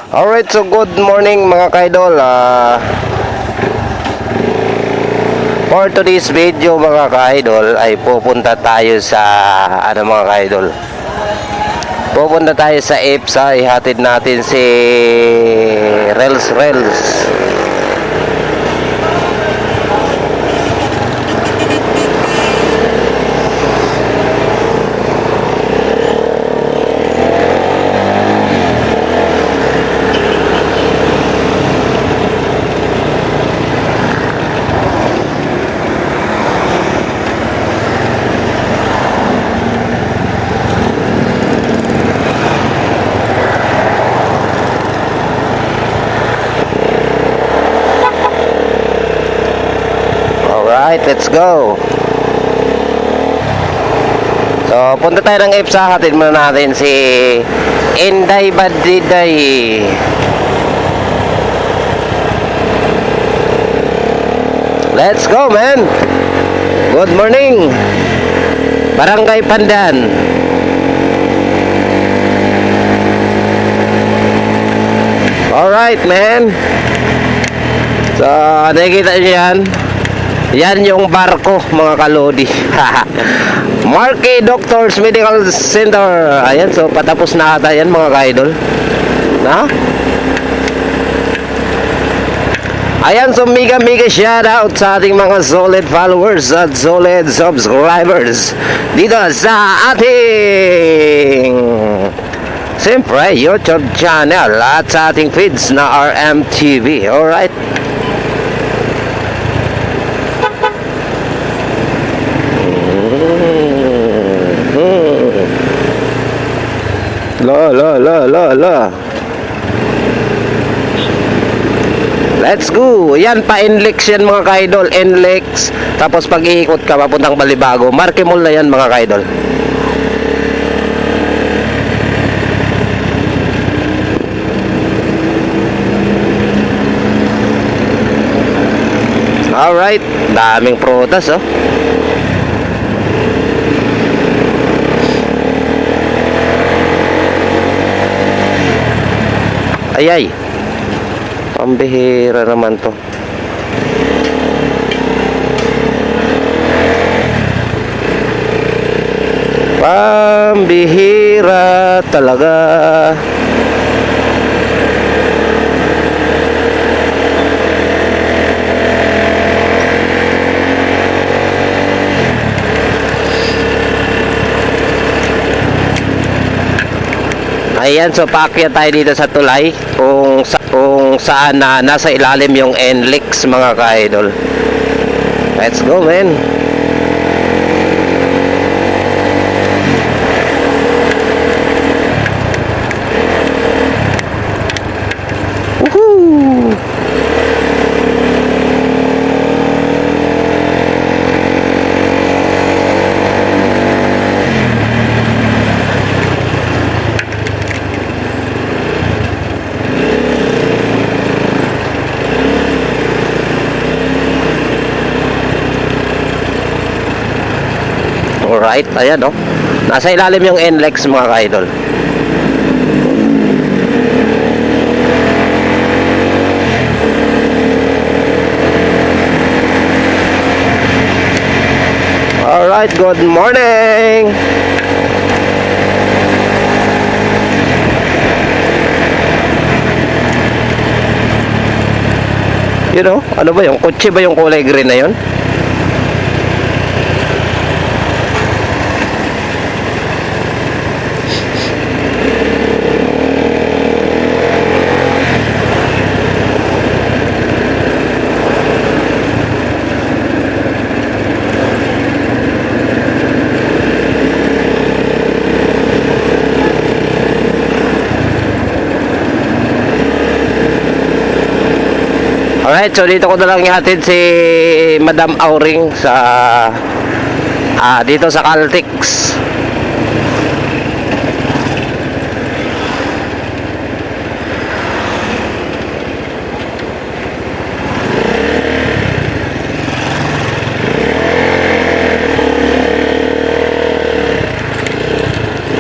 Alright, so good morning mga kaidol. For today's video mga kaidol ay pupunta tayo sa mga kaidol. Pupunta tayo sa EPSA, ihatid natin si Rels. Alright, let's go. So, punta tayo ng EPSA. Hatid muna natin si Inday Badiday. Let's go, man. Good morning, Barangay Pandan. Alright, man. So, nakikita nyo yan. Yan yung barko mga kalodi. Marquee Doctors Medical Center. Ayan, so patapos na ata yan mga ka-idol. Na? Ayan, so mega shout out sa ating mga solid followers at solid subscribers dito sa ating siyempre YouTube channel at sa ating feeds na RMTV. Alright. La. Let's go. Yan pa NLEX yan mga ka-idol. NLEX. Tapos pag iikot ka papuntang Balibago, Marquee Mall na yan mga ka-idol. Alright. Daming prutas oh. Ayay, pambihira naman to. Pambihira talaga. Ayan, so paakyat tayo dito sa tulay kung saan na nasa ilalim yung NLEX mga ka-idol. Let's go, man. Woohoo! Alright, ayan oh. Nasa ilalim yung NLEX mga ka-idol. Alright, good morning. You know, ano ba yung kotse ba yung kulay green na yun? Alright, so dito ko na lang ihatid si Madam Auring sa dito sa Caltex.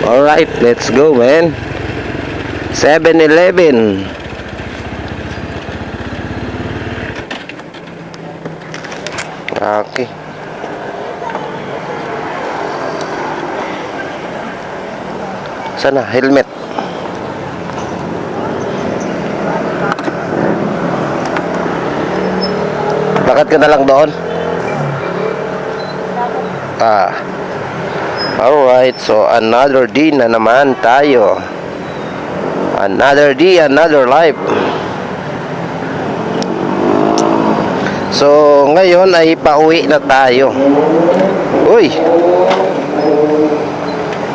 Alright, let's go, man. 7-Eleven. Sana, helmet. Bakit ka na lang doon? Alright, so another day na naman tayo. Another day, another life. So, ngayon ay pauwi na tayo. Uy!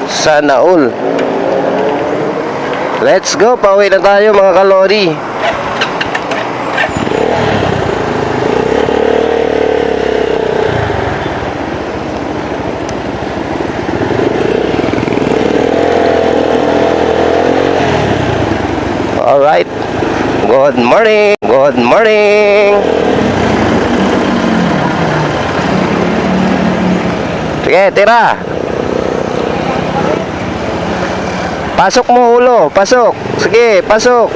Sana all. Let's go, pauwi na tayo mga kalori. Alright. Good morning. Good morning. Sige, tira. Pasok mo ulo. Pasok. Sige, pasok.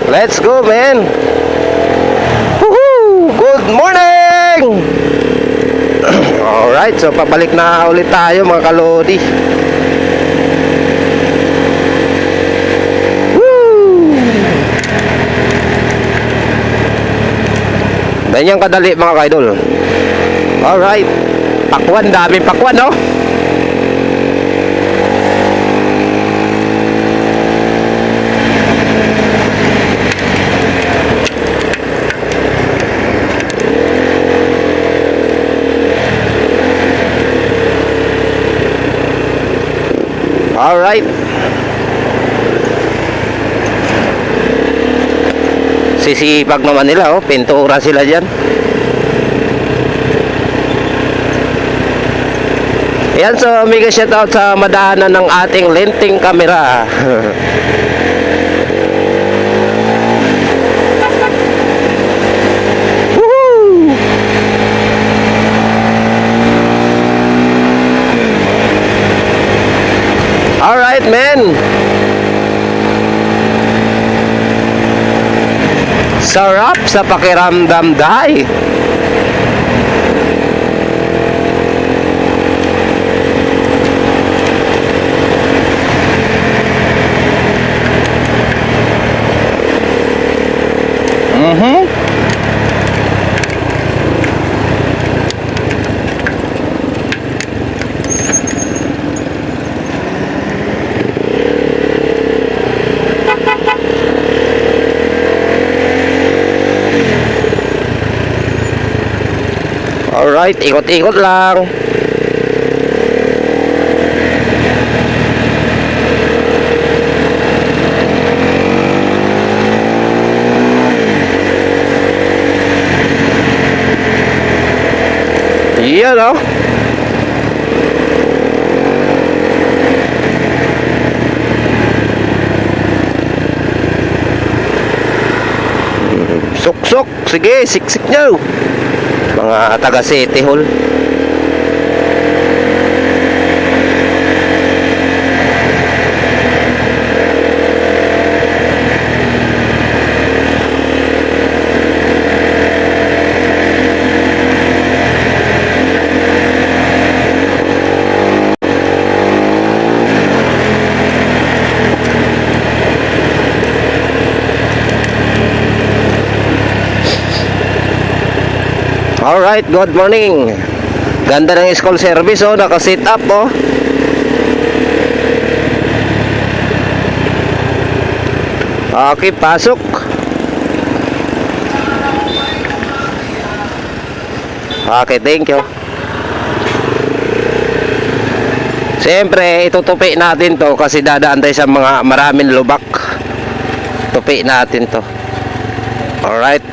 Let's go, man. Woohoo! Good morning! Alright, so pabalik na ulit tayo mga kalodi. Woo! Ganyan kadali mga kaidol. Alright. Pakwan, daming pakwan, no? Alright. Sisipag naman nila, oh. Pintura sila dyan. Yan, so mega shoutout sa madaanan ng ating lenting camera. Woohoo! Alright, man. Sarap sa pakiramdam, dahi. Alright, ikot-ikot lang. Yan, oh. Sok-sok, sige, siksik nyo mga taga City Hall. Alright, good morning. Ganda ng school service, oh, naka-sit up, oh. Okay, pasok. Okay, thank you. Siyempre, itutupi natin to kasi dadaan tayo sa mga maraming lubak. Tupi natin to. Alright.